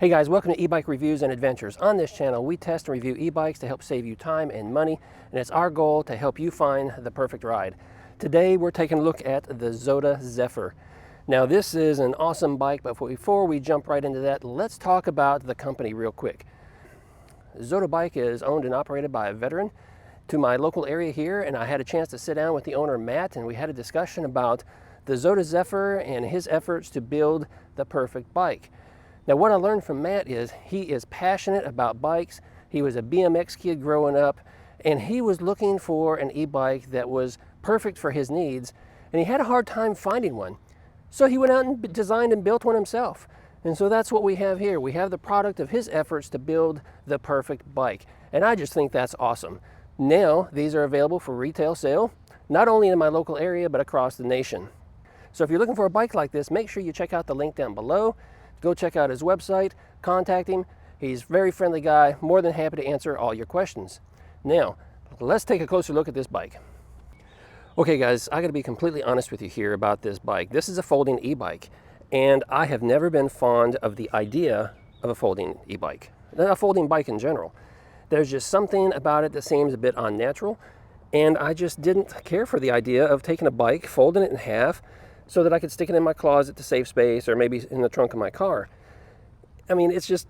Hey guys, welcome to eBike Reviews and Adventures. On this channel, we test and review e-bikes to help save you time and money, and it's our goal to help you find the perfect ride. Today, we're taking a look at the Zota Zephyr. Now, this is an awesome bike, but before we jump right into that, let's talk about the company real quick. Zota Bike is owned and operated by a veteran to my local area here, and I had a chance to sit down with the owner, Matt, and we had a discussion about the Zota Zephyr and his efforts to build the perfect bike. Now, what I learned from Matt is he is passionate about bikes. He was a BMX kid growing up, and he was looking for an e-bike that was perfect for his needs, and he had a hard time finding one. So he went out and designed and built one himself. And so that's what we have here. We have the product of his efforts to build the perfect bike. And I just think that's awesome. Now, these are available for retail sale, not only in my local area, but across the nation. So if you're looking for a bike like this, make sure you check out the link down below. Go check out his website, contact him. He's a very friendly guy, more than happy to answer all your questions. Now, let's take a closer look at this bike. Okay guys, I gotta be completely honest with you here about this bike. This is a folding e-bike, and I have never been fond of the idea of a folding e-bike, a folding bike in general. There's just something about it that seems a bit unnatural, and I just didn't care for the idea of taking a bike, folding it in half, so that I could stick it in my closet to save space, or maybe in the trunk of my car. I mean, it's just,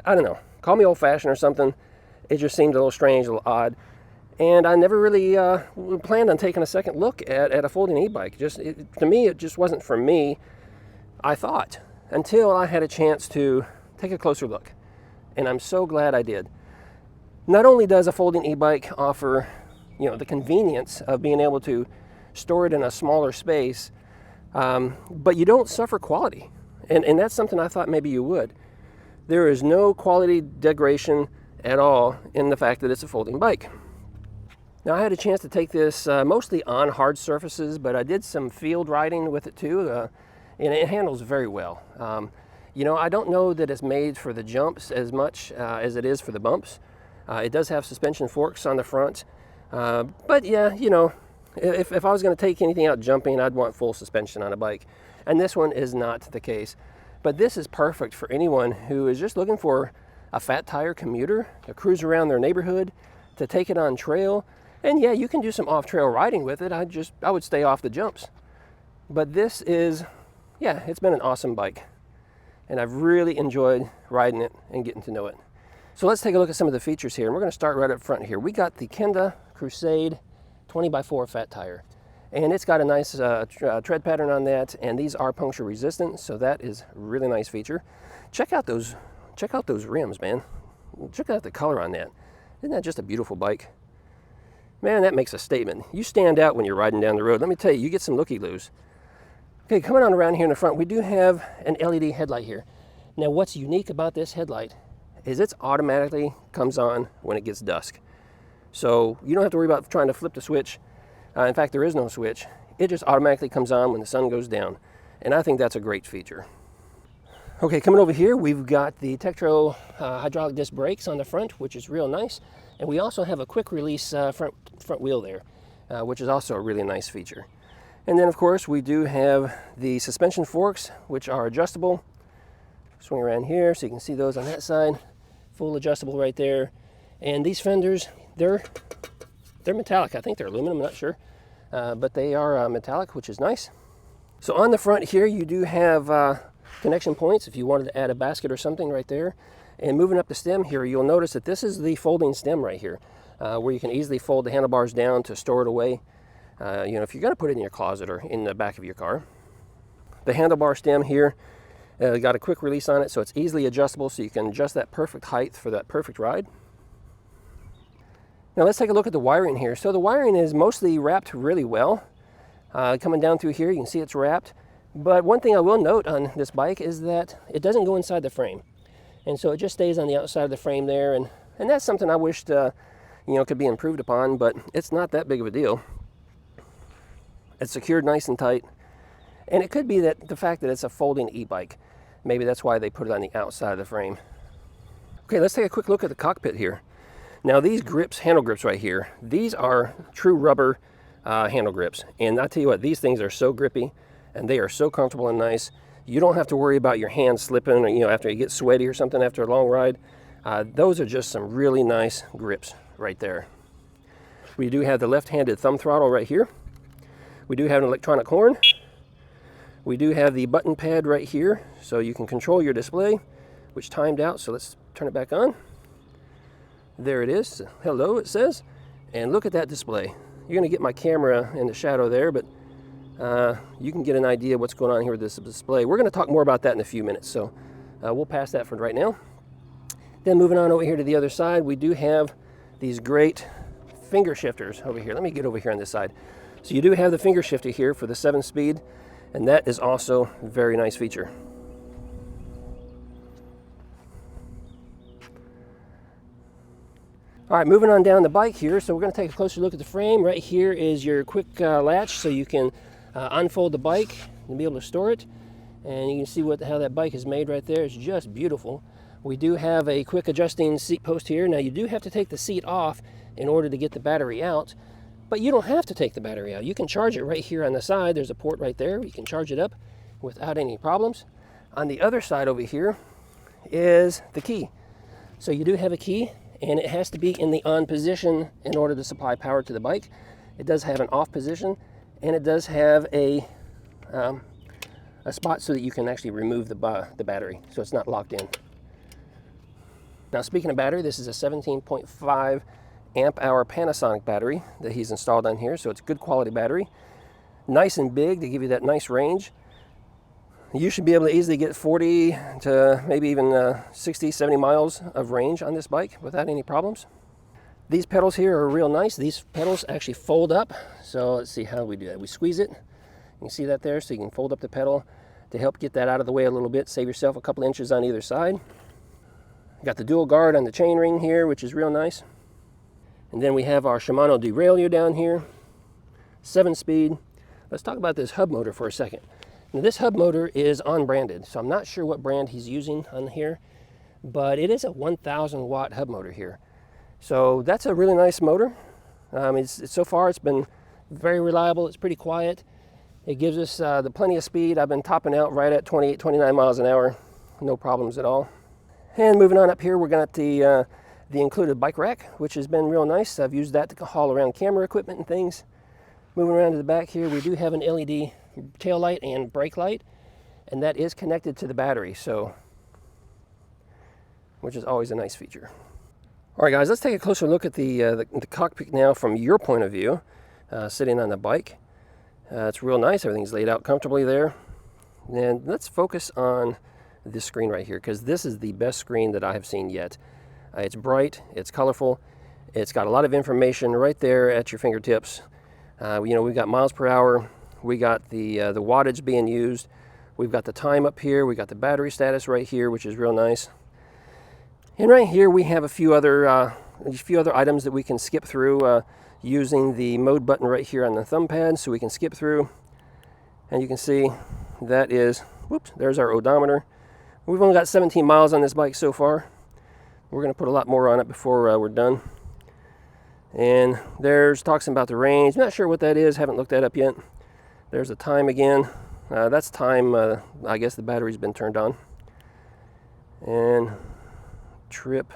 I don't know, call me old-fashioned or something. It just seemed a little strange, a little odd. And I never really planned on taking a second look at a folding e-bike. To me, it just wasn't for me, I thought, until I had a chance to take a closer look. And I'm so glad I did. Not only does a folding e-bike offer, the convenience of being able to store it in a smaller space, but you don't suffer quality. And that's something I thought maybe you would. There is no quality degradation at all in the fact that it's a folding bike. Now, I had a chance to take this mostly on hard surfaces, but I did some field riding with it too, and it handles very well. I don't know that it's made for the jumps as much as it is for the bumps. It does have suspension forks on the front, but yeah, if I was going to take anything out jumping, I'd want full suspension on a bike. And this one is not the case. But this is perfect for anyone who is just looking for a fat tire commuter to cruise around their neighborhood, to take it on trail. And yeah, you can do some off-trail riding with it. I would stay off the jumps. But this is, yeah, it's been an awesome bike. And I've really enjoyed riding it and getting to know it. So let's take a look at some of the features here. And we're going to start right up front here. We got the Kenda Crusade 20x4 fat tire, and it's got a nice tread pattern on that, and these are puncture resistant, so that is a really nice feature. Check out those rims, man. Check out the color on that. Isn't that just a beautiful bike? Man, that makes a statement. You stand out when you're riding down the road. Let me tell you, you get some looky-loos. Okay, coming on around here in the front, we do have an LED headlight here. Now, what's unique about this headlight is it automatically comes on when it gets dusk. So you don't have to worry about trying to flip the switch. In fact, there is no switch. It just automatically comes on when the sun goes down. And I think that's a great feature. Okay, coming over here, we've got the Tektro hydraulic disc brakes on the front, which is real nice. And we also have a quick release front wheel there, which is also a really nice feature. And then, of course, we do have the suspension forks, which are adjustable. Swing around here so you can see those on that side. Full adjustable right there. And these fenders, they're metallic. I think they're aluminum, I'm not sure. But they are metallic, which is nice. So on the front here, you do have connection points if you wanted to add a basket or something right there. And moving up the stem here, you'll notice that this is the folding stem right here, where you can easily fold the handlebars down to store it away. If you're going to put it in your closet or in the back of your car. The handlebar stem here got a quick release on it, so it's easily adjustable, so you can adjust that perfect height for that perfect ride. Now let's take a look at the wiring here. So the wiring is mostly wrapped really well. Coming down through here, you can see it's wrapped. But one thing I will note on this bike is that it doesn't go inside the frame. And so it just stays on the outside of the frame there. And that's something I wished could be improved upon, but it's not that big of a deal. It's secured nice and tight. And it could be that the fact that it's a folding e-bike, maybe that's why they put it on the outside of the frame. Okay, let's take a quick look at the cockpit here. Now these handle grips right here, these are true rubber handle grips. And I tell you what, these things are so grippy and they are so comfortable and nice. You don't have to worry about your hands slipping, or, after you get sweaty or something after a long ride. Those are just some really nice grips right there. We do have the left-handed thumb throttle right here. We do have an electronic horn. We do have the button pad right here, so you can control your display, which timed out, so let's turn it back on. There it is. Hello, it says. And look at that display. You're going to get my camera in the shadow there, but you can get an idea of what's going on here with this display. We're going to talk more about that in a few minutes, so we'll pass that for right now. Then moving on over here to the other side, we do have these great finger shifters over here. Let me get over here on this side. So you do have the finger shifter here for the 7-speed, and that is also a very nice feature. All right, moving on down the bike here. So we're going to take a closer look at the frame. Right here is your quick latch, so you can unfold the bike and be able to store it. And you can see how that bike is made right there. It's just beautiful. We do have a quick adjusting seat post here. Now you do have to take the seat off in order to get the battery out, but you don't have to take the battery out. You can charge it right here on the side. There's a port right there. You can charge it up without any problems. On the other side over here is the key. So you do have a key, and it has to be in the on position in order to supply power to the bike. It does have an off position, and it does have a spot so that you can actually remove the battery, so it's not locked in. Now, speaking of battery, this is a 17.5 amp hour Panasonic battery that he's installed on here, so it's good quality battery. Nice and big to give you that nice range. You should be able to easily get 40 to maybe even 60, 70 miles of range on this bike without any problems. These pedals here are real nice. These pedals actually fold up. So let's see how we do that. We squeeze it. You can see that there, so you can fold up the pedal to help get that out of the way a little bit, save yourself a couple inches on either side. Got the dual guard on the chain ring here, which is real nice. And then we have our Shimano derailleur down here, 7-speed. Let's talk about this hub motor for a second. Now, this hub motor is unbranded, so I'm not sure what brand he's using on here, but it is a 1,000 watt hub motor here. So that's a really nice motor. So far it's been very reliable. It's pretty quiet. It gives us the plenty of speed. I've been topping out right at 28, 29 miles an hour. No problems at all. And moving on up here, we're got the included bike rack, which has been real nice. I've used that to haul around camera equipment and things. Moving around to the back here, we do have an LED tail light and brake light, and that is connected to the battery, so which is always a nice feature. All right, guys, let's take a closer look at the cockpit now from your point of view, sitting on the bike. It's real nice. Everything's laid out comfortably there. And let's focus on this screen right here, because this is the best screen that I have seen yet. It's bright, it's colorful, it's got a lot of information right there at your fingertips. We've got miles per hour, we got the wattage being used, we've got the time up here, we got the battery status right here, which is real nice. And right here we have a few other items that we can skip through using the mode button right here on the thumb pad, so we can skip through. And you can see that is, whoops, there's our odometer. We've only got 17 miles on this bike so far. We're going to put a lot more on it before we're done. And there's talks about the range. Not sure what that is, haven't looked that up yet. There's the time again. That's time, I guess the battery's been turned on. And trip.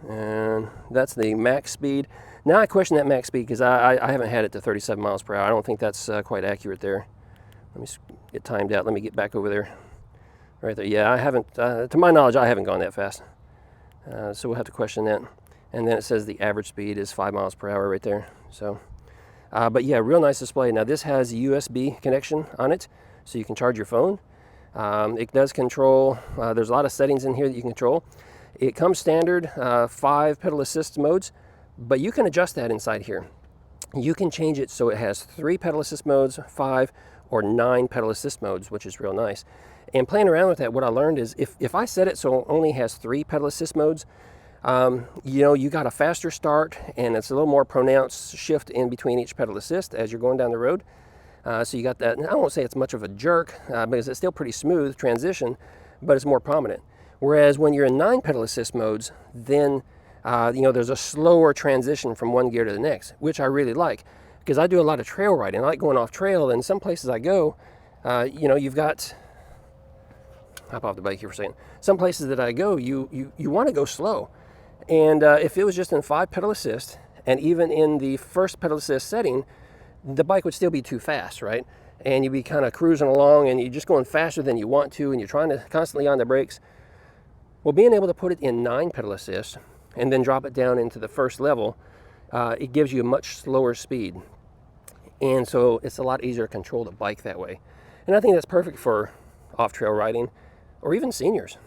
And that's the max speed. Now I question that max speed because I haven't had it to 37 miles per hour. I don't think that's quite accurate there. Let me get timed out. Let me get back over there. Right there. Yeah, I haven't, to my knowledge, I haven't gone that fast. So we'll have to question that. And then it says the average speed is 5 miles per hour right there. So, but yeah, real nice display. Now this has a USB connection on it, so you can charge your phone. It does control, there's a lot of settings in here that you can control. It comes standard 5 pedal assist modes, but you can adjust that inside here. You can change it so it has 3 pedal assist modes, 5, or 9 pedal assist modes, which is real nice. And playing around with that, what I learned is if I set it so it only has 3 pedal assist modes, you got a faster start, and it's a little more pronounced shift in between each pedal assist as you're going down the road. So you got that, and I won't say it's much of a jerk, because it's still pretty smooth transition, but it's more prominent. Whereas when you're in 9 pedal assist modes, then there's a slower transition from one gear to the next, which I really like, because I do a lot of trail riding. I like going off trail, and some places I go, You know, you've got, hop off the bike here for a second. Some places that I go, you want to go slow. And if it was just in 5-pedal assist, and even in the first pedal assist setting, the bike would still be too fast, right? And you'd be kind of cruising along and you're just going faster than you want to, and you're trying to constantly on the brakes. Well, being able to put it in 9-pedal assist and then drop it down into the first level, it gives you a much slower speed. And so it's a lot easier to control the bike that way. And I think that's perfect for off-trail riding, or even seniors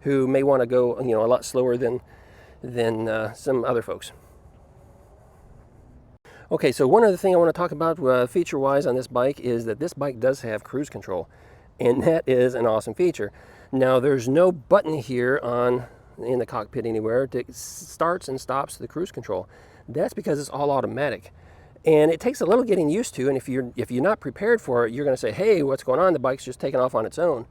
who may want to go, you know, a lot slower than some other folks. Okay, so one other thing I want to talk about feature-wise on this bike is that this bike does have cruise control, and that is an awesome feature. Now, there's no button here in the cockpit anywhere that starts and stops the cruise control. That's because it's all automatic, and it takes a little getting used to. And if you're not prepared for it, you're going to say, "Hey, what's going on? The bike's just taking off on its own."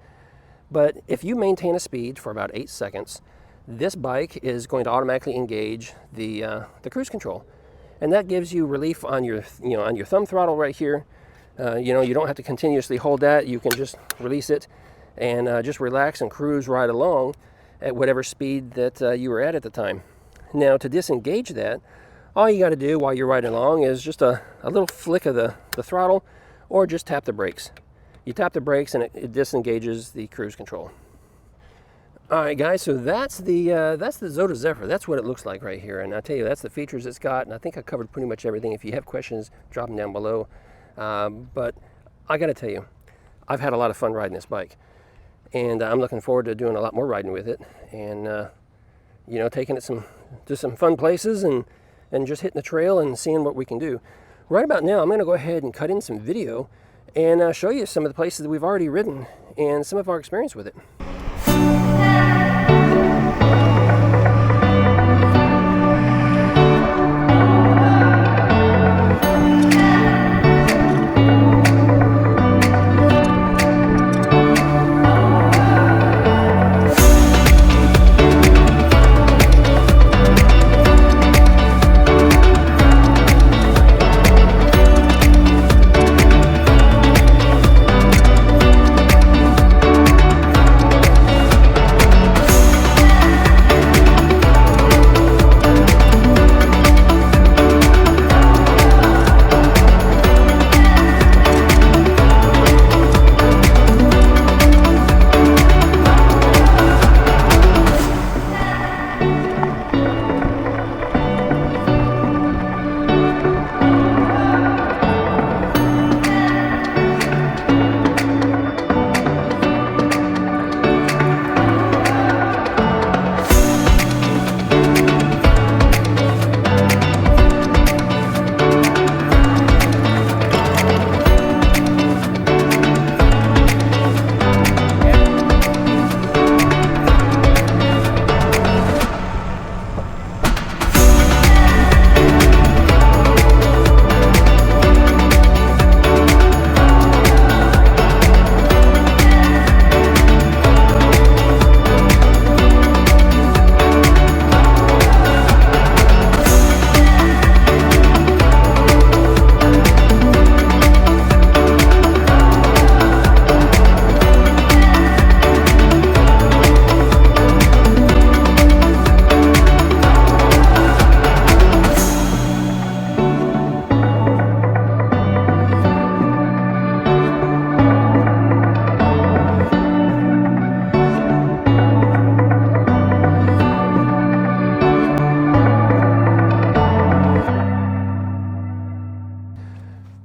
But if you maintain a speed for about 8 seconds, this bike is going to automatically engage the cruise control. And that gives you relief on your, on your thumb throttle right here. You don't have to continuously hold that. You can just release it and just relax and cruise right along at whatever speed that you were at the time. Now, to disengage that, all you got to do while you're riding along is just a little flick of the throttle, or just tap the brakes. You tap the brakes and it disengages the cruise control. All right, guys, so that's the Zota Zephyr. That's what it looks like right here. And I tell you, that's the features it's got. And I think I covered pretty much everything. If you have questions, drop them down below. But I got to tell you, I've had a lot of fun riding this bike. And I'm looking forward to doing a lot more riding with it. And, taking it to some fun places and just hitting the trail and seeing what we can do. Right about now, I'm going to go ahead and cut in some video and show you some of the places that we've already ridden and some of our experience with it.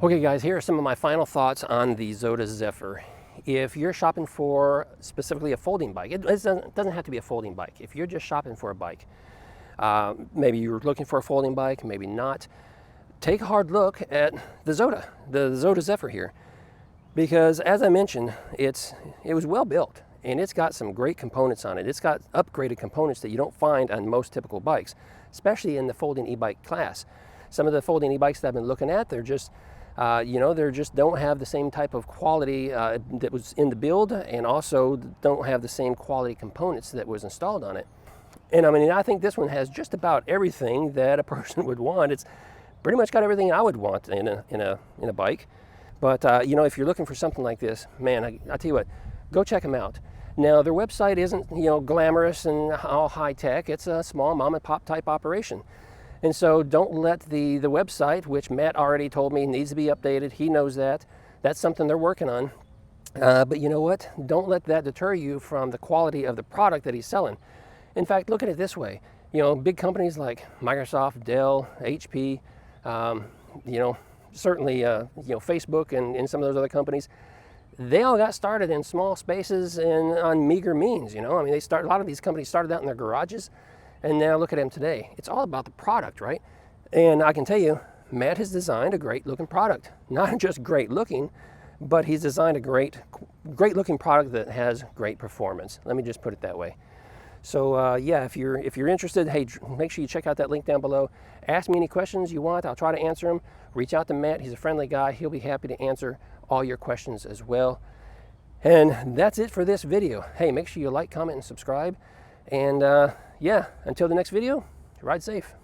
Okay guys, here are some of my final thoughts on the Zota Zephyr. If you're shopping for specifically a folding bike, it doesn't have to be a folding bike. If you're just shopping for a bike, maybe you're looking for a folding bike, maybe not, take a hard look at the Zota Zephyr here. Because as I mentioned, it was well built and it's got some great components on it. It's got upgraded components that you don't find on most typical bikes, especially in the folding e-bike class. Some of the folding e-bikes that I've been looking at, they're just they just don't have the same type of quality that was in the build, and also don't have the same quality components that was installed on it. And I mean, I think this one has just about everything that a person would want. It's pretty much got everything I would want in a bike. But you know, if you're looking for something like this, man, I tell you what, go check them out. Now, their website isn't, you know, glamorous and all high tech. It's a small mom and pop type operation. And so don't let the website, which Matt already told me needs to be updated. He knows that. That's something they're working on. But you know what? Don't let that deter you from the quality of the product that he's selling. In fact, look at it this way. You know, big companies like Microsoft, Dell, HP, you know, certainly, you know, Facebook and some of those other companies, they all got started in small spaces and on meager means, you know. I mean, a lot of these companies started out in their garages, and now look at them today. It's all about the product, right? And I can tell you, Matt has designed a great looking product. Not just great looking, but he's designed a great looking product that has great performance. Let me just put it that way. So yeah, if you're interested, hey, make sure you check out that link down below. Ask me any questions you want. I'll try to answer them. Reach out to Matt. He's a friendly guy. He'll be happy to answer all your questions as well. And that's it for this video. Hey, make sure you like, comment, and subscribe. And yeah, until the next video, ride safe.